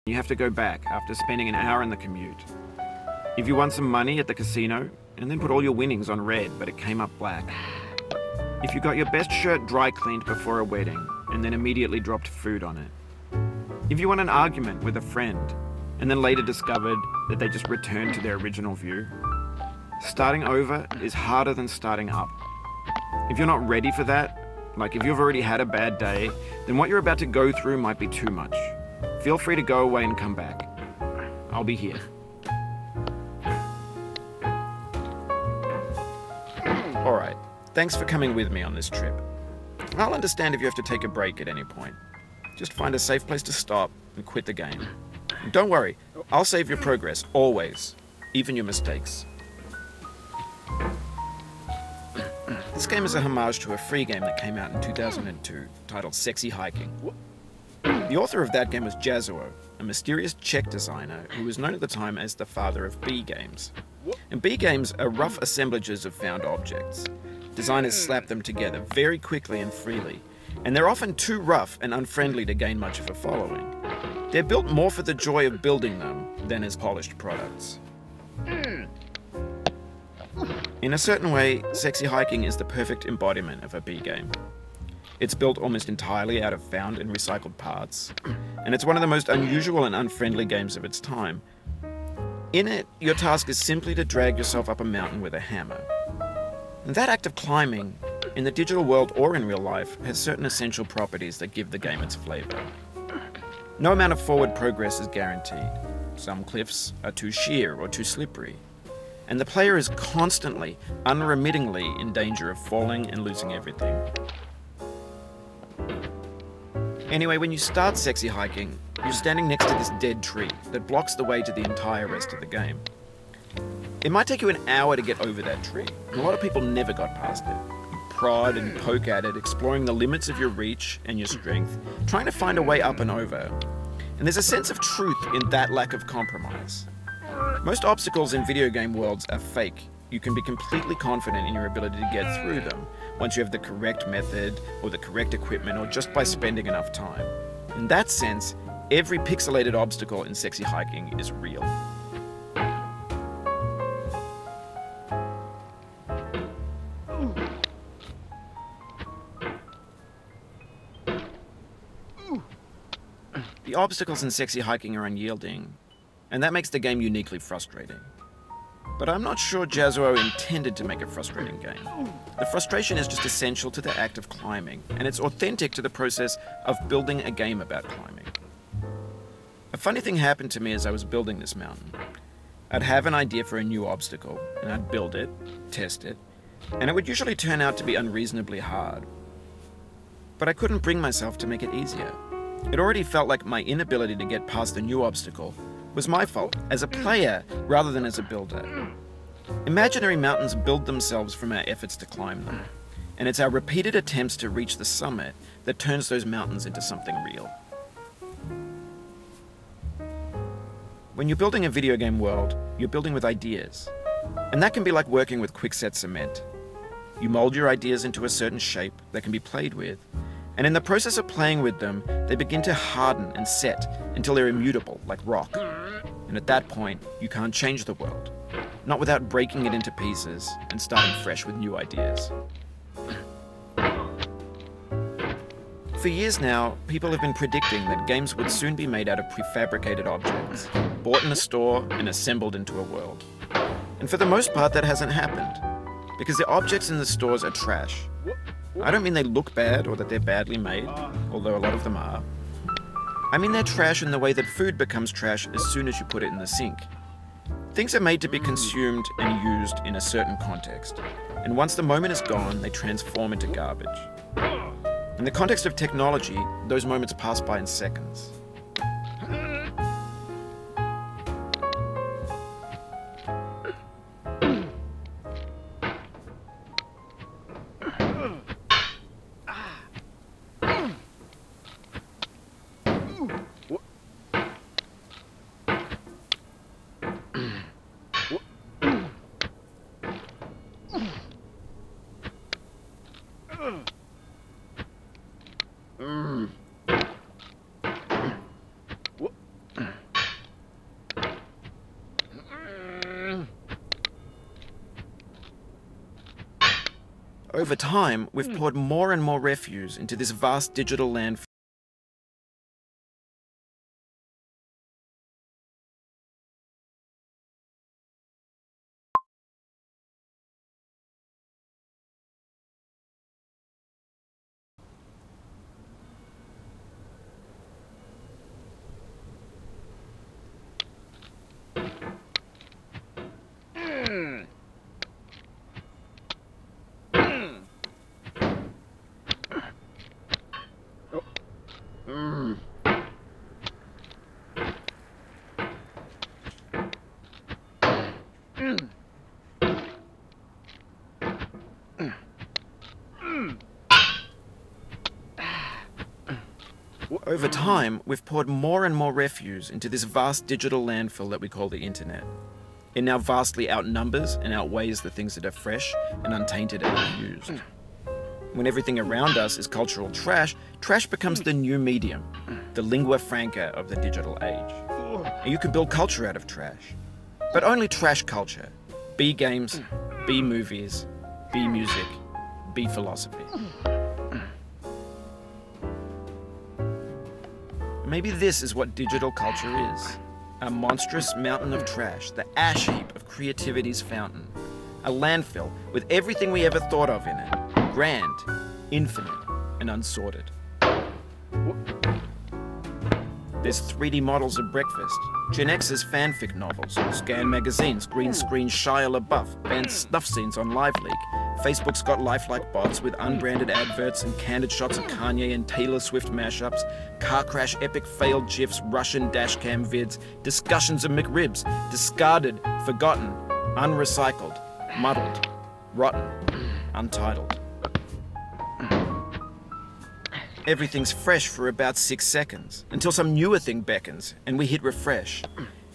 You have to go back after spending an hour in the commute. If you won some money at the casino and then put all your winnings on red but it came up black. If you got your best shirt dry cleaned before a wedding and then immediately dropped food on it. If you won an argument with a friend and then later discovered that they just returned to their original view. Starting over is harder than starting up. If you're not ready for that, like if you've already had a bad day, then what you're about to go through might be too much. Feel free to go away and come back. I'll be here. Alright, thanks for coming with me on this trip. I'll understand if you have to take a break at any point. Just find a safe place to stop and quit the game. And don't worry, I'll save your progress, always. Even your mistakes. This game is a homage to a free game that came out in 2002, titled Sexy Hiking. The author of that game was Jazzuo, a mysterious Czech designer who was known at the time as the father of B games. And B games are rough assemblages of found objects. Designers slap them together very quickly and freely, and they're often too rough and unfriendly to gain much of a following. They're built more for the joy of building them than as polished products. In a certain way, Sexy Hiking is the perfect embodiment of a B game. It's built almost entirely out of found and recycled parts, and it's one of the most unusual and unfriendly games of its time. In it, your task is simply to drag yourself up a mountain with a hammer. And that act of climbing, in the digital world or in real life, has certain essential properties that give the game its flavor. No amount of forward progress is guaranteed. Some cliffs are too sheer or too slippery. And the player is constantly, unremittingly in danger of falling and losing everything. Anyway, when you start Sexy Hiking, you're standing next to this dead tree that blocks the way to the entire rest of the game. It might take you an hour to get over that tree, and a lot of people never got past it. You prod and poke at it, exploring the limits of your reach and your strength, trying to find a way up and over. And there's a sense of truth in that lack of compromise. Most obstacles in video game worlds are fake. You can be completely confident in your ability to get through them once you have the correct method or the correct equipment or just by spending enough time. In that sense, every pixelated obstacle in Sexy Hiking is real. The obstacles in Sexy Hiking are unyielding, and that makes the game uniquely frustrating. But I'm not sure Jazzuo intended to make a frustrating game. The frustration is just essential to the act of climbing, and it's authentic to the process of building a game about climbing. A funny thing happened to me as I was building this mountain. I'd have an idea for a new obstacle, and I'd build it, test it, and it would usually turn out to be unreasonably hard. But I couldn't bring myself to make it easier. It already felt like my inability to get past the new obstacle was my fault as a player rather than as a builder. Imaginary mountains build themselves from our efforts to climb them, and it's our repeated attempts to reach the summit that turns those mountains into something real. When you're building a video game world, you're building with ideas, and that can be like working with quickset cement. You mold your ideas into a certain shape that can be played with, and in the process of playing with them, they begin to harden and set until they're immutable, like rock. And at that point, you can't change the world, not without breaking it into pieces and starting fresh with new ideas. For years now, people have been predicting that games would soon be made out of prefabricated objects, bought in a store and assembled into a world. And for the most part, that hasn't happened, because the objects in the stores are trash. I don't mean they look bad or that they're badly made, although a lot of them are. I mean they're trash in the way that food becomes trash as soon as you put it in the sink. Things are made to be consumed and used in a certain context, and once the moment is gone, they transform into garbage. In the context of technology, those moments pass by in seconds. Over time, we've poured more and more refuse into this vast digital landfill. Over time, we've poured more and more refuse into this vast digital landfill that we call the internet. It now vastly outnumbers and outweighs the things that are fresh and untainted and unused. When everything around us is cultural trash, trash becomes the new medium, the lingua franca of the digital age. And you can build culture out of trash. But only trash culture. Be games, be movies, be music, be philosophy. Maybe this is what digital culture is. A monstrous mountain of trash, the ash heap of creativity's fountain. A landfill with everything we ever thought of in it. Grand, infinite, and unsorted. There's 3D models of breakfast, Gen X's fanfic novels, Scan magazines, green screen Shia LaBeouf, banned snuff scenes on LiveLeak. Facebook's got lifelike bots with unbranded adverts and candid shots of Kanye and Taylor Swift mashups, car crash epic failed GIFs, Russian dashcam vids, discussions of McRibs, discarded, forgotten, unrecycled, muddled, rotten, untitled. Everything's fresh for about 6 seconds, until some newer thing beckons, and we hit refresh.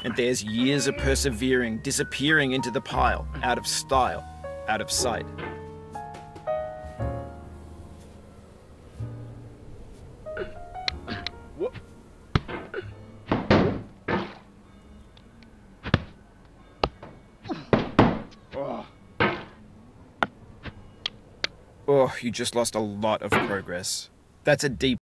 And there's years of persevering, disappearing into the pile, out of style, out of sight. Oh, you just lost a lot of progress. That's a deep